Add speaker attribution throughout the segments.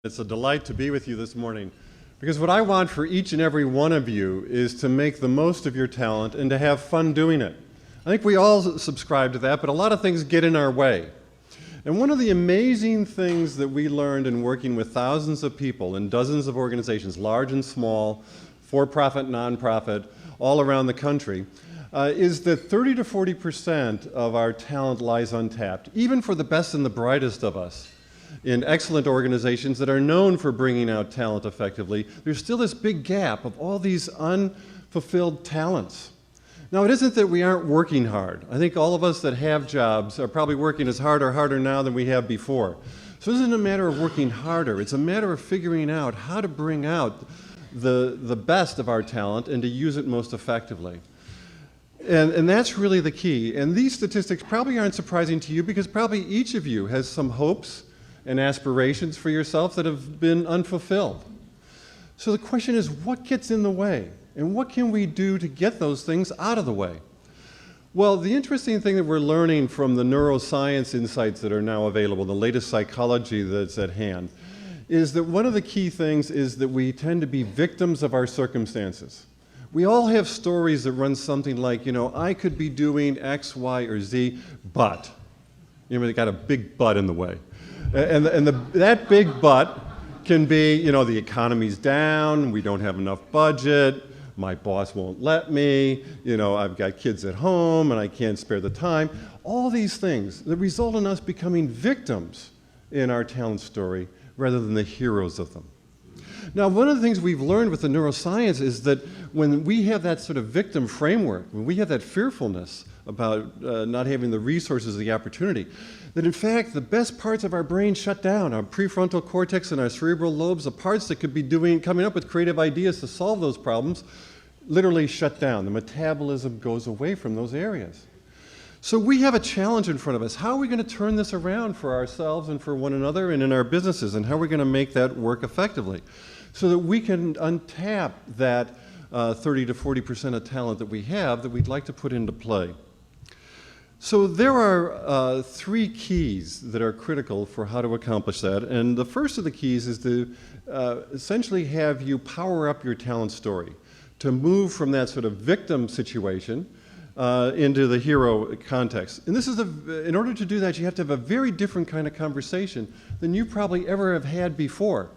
Speaker 1: It's a delight to be with you this morning because what I want for each and every one of you is to make the most of your talent and to have fun doing it. I think we all subscribe to that, but a lot of things get in our way. And one of the amazing things that we learned in working with thousands of people in dozens of organizations, large and small, for-profit, nonprofit, all around the country, is that 30 to 40% of our talent lies untapped, even for the best and the brightest of us. In excellent organizations that are known for bringing out talent effectively, there's still this big gap of all these unfulfilled talents. Now, it isn't that we aren't working hard. I think all of us that have jobs are probably working as hard or harder now than we have before. So it isn't a matter of working harder. It's a matter of figuring out how to bring out the best of our talent and to use it most effectively. And that's really the key. And these statistics probably aren't surprising to you because probably each of you has some hopes and aspirations for yourself that have been unfulfilled. So the question is, what gets in the way? And what can we do to get those things out of the way? Well, the interesting thing that we're learning from the neuroscience insights that are now available, the latest psychology that's at hand, is that one of the key things is that we tend to be victims of our circumstances. We all have stories that run something like, I could be doing X, Y, or Z, but. They got a big but in the way. And that big but can be, the economy's down, we don't have enough budget, my boss won't let me, I've got kids at home and I can't spare the time. All these things that result in us becoming victims in our talent story rather than the heroes of them. Now, one of the things we've learned with the neuroscience is that when we have that sort of victim framework, when we have that fearfulness about not having the resources, the opportunity, that in fact the best parts of our brain shut down, our prefrontal cortex and our cerebral lobes, the parts that could be coming up with creative ideas to solve those problems, literally shut down. The metabolism goes away from those areas. So we have a challenge in front of us. How are we going to turn this around for ourselves and for one another and in our businesses, and how are we going to make that work effectively so that we can untap that 30 to 40% of talent that we have that we'd like to put into play? So there are three keys that are critical for how to accomplish that. And the first of the keys is to essentially have you power up your talent story, to move from that sort of victim situation into the hero context. And this is in order to do that, you have to have a very different kind of conversation than you probably ever have had before.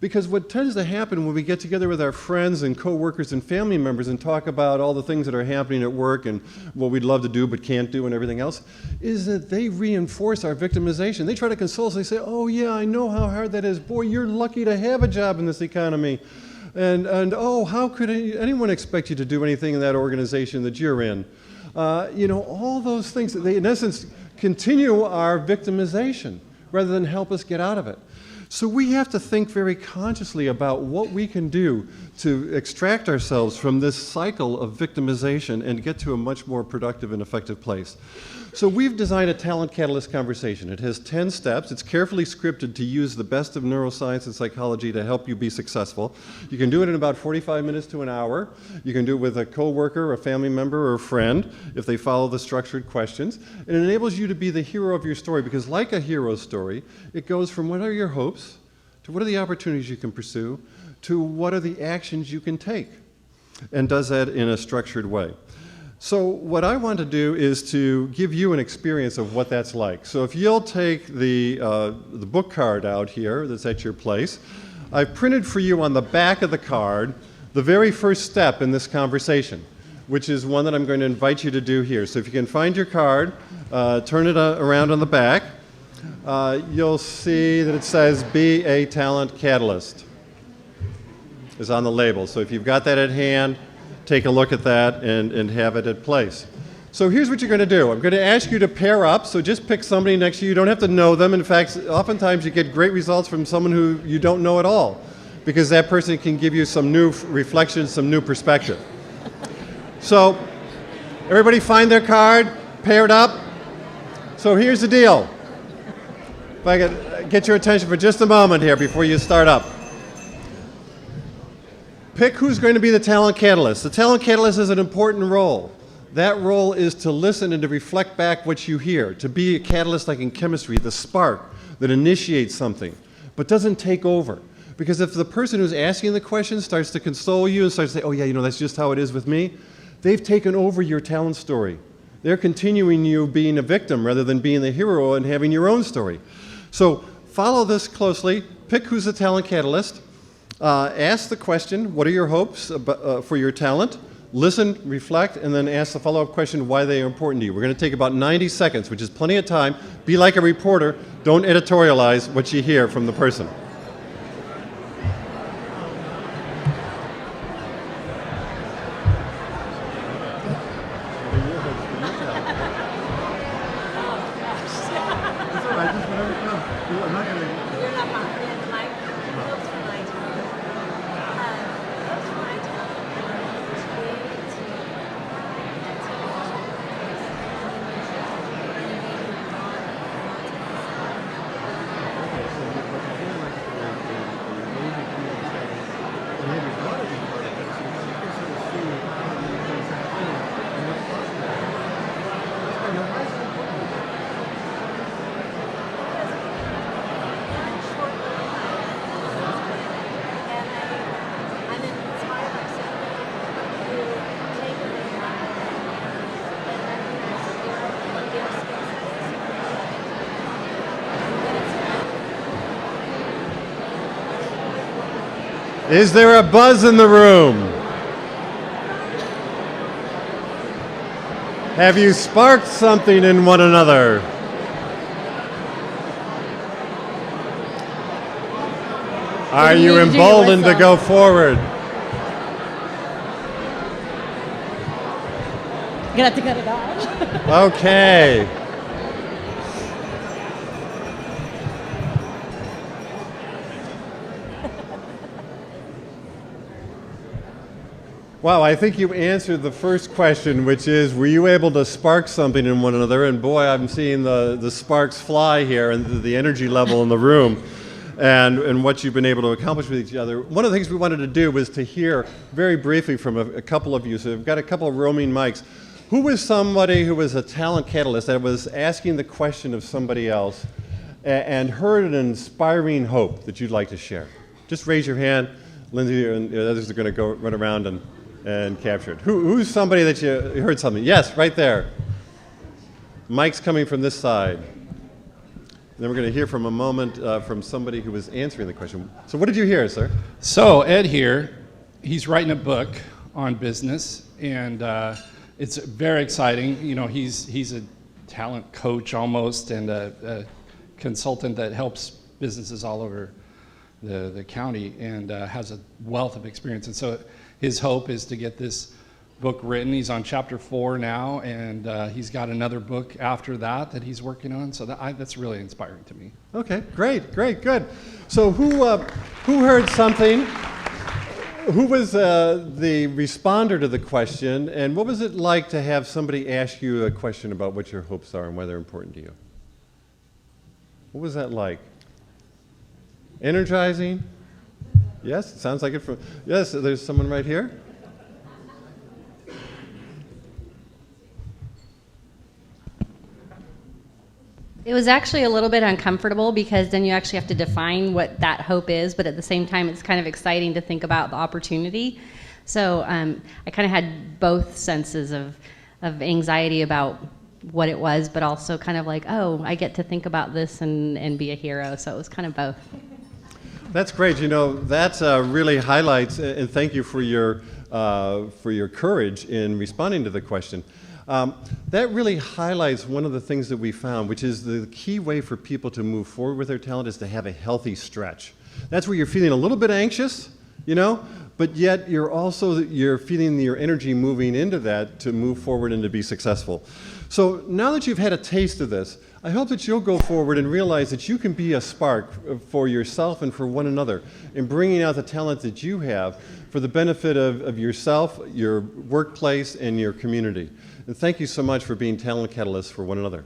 Speaker 1: Because what tends to happen when we get together with our friends and coworkers and family members and talk about all the things that are happening at work and what we'd love to do but can't do and everything else, is that they reinforce our victimization. They try to console us. They say, oh yeah, I know how hard that is. Boy, you're lucky to have a job in this economy. And oh, how could anyone expect you to do anything in that organization that you're in? All those things, they in essence continue our victimization rather than help us get out of it. So we have to think very consciously about what we can do to extract ourselves from this cycle of victimization and get to a much more productive and effective place. So we've designed a Talent Catalyst conversation. It has 10 steps. It's carefully scripted to use the best of neuroscience and psychology to help you be successful. You can do it in about 45 minutes to an hour. You can do it with a coworker, a family member, or a friend if they follow the structured questions. And it enables you to be the hero of your story because like a hero story, it goes from what are your hopes to what are the opportunities you can pursue to what are the actions you can take, and does that in a structured way. So what I want to do is to give you an experience of what that's like. So if you'll take the book card out here that's at your place, I've printed for you on the back of the card the very first step in this conversation, which is one that I'm going to invite you to do here. So if you can find your card, turn it around on the back, you'll see that it says, be a talent catalyst. It's on the label. So if you've got that at hand, take a look at that and have it at place. So here's what you're going to do. I'm going to ask you to pair up, so just pick somebody next to you. You don't have to know them. In fact, oftentimes you get great results from someone who you don't know at all, because that person can give you some new reflection, some new perspective. So everybody find their card, paired up. So here's the deal. If I could get your attention for just a moment here before you start up. Pick who's going to be the talent catalyst. The talent catalyst is an important role. That role is to listen and to reflect back what you hear, to be a catalyst like in chemistry, the spark that initiates something. but doesn't take over. Because if the person who's asking the question starts to console you and starts to say, oh yeah, that's just how it is with me, they've taken over your talent story. They're continuing you being a victim rather than being the hero and having your own story. So follow this closely, pick who's the talent catalyst, ask the question, what are your hopes for your talent? Listen, reflect, and then ask the follow-up question why they are important to you. We're going to take about 90 seconds, which is plenty of time. Be like a reporter. Don't editorialize what you hear from the person. Is there a buzz in the room? Have you sparked something in one another? Are you emboldened to go forward?
Speaker 2: You're gonna have to cut it off.
Speaker 1: Okay. Wow, I think you answered the first question, which is, were you able to spark something in one another? And boy, I'm seeing the sparks fly here and the energy level in the room and what you've been able to accomplish with each other. One of the things we wanted to do was to hear very briefly from a couple of you. So we've got a couple of roaming mics. Who was somebody who was a talent catalyst that was asking the question of somebody else and heard an inspiring hope that you'd like to share? Just raise your hand. Lindsay and the others are going to go run around and capture it. Who's somebody that you heard something? Yes, right there. Mike's coming from this side. And then we're going to hear from a moment from somebody who was answering the question. So what did you hear, sir?
Speaker 3: So Ed here, he's writing a book on business, and it's very exciting. You know, he's a talent coach almost, and a consultant that helps businesses all over the county, and has a wealth of experience. And so his hope is to get this book written. He's on chapter 4 now, and he's got another book after that he's working on. So that's really inspiring to me.
Speaker 1: Okay, great, good. So who heard something? Who was the responder to the question, and what was it like to have somebody ask you a question about what your hopes are and why they're important to you? What was that like? Energizing? Yes, it sounds like it. Yes, there's someone right here.
Speaker 2: It was actually a little bit uncomfortable because then you actually have to define what that hope is, but at the same time it's kind of exciting to think about the opportunity. So I kind of had both senses of anxiety about what it was, but also kind of like, oh, I get to think about this and be a hero. So it was kind of both.
Speaker 1: That's great. You know, that really highlights, and thank you for your courage in responding to the question. That really highlights one of the things that we found, which is the key way for people to move forward with their talent is to have a healthy stretch. That's where you're feeling a little bit anxious, you know, but yet you're feeling your energy moving into that to move forward and to be successful. So now that you've had a taste of this, I hope that you'll go forward and realize that you can be a spark for yourself and for one another in bringing out the talent that you have for the benefit of yourself, your workplace, and your community. And thank you so much for being talent catalysts for one another.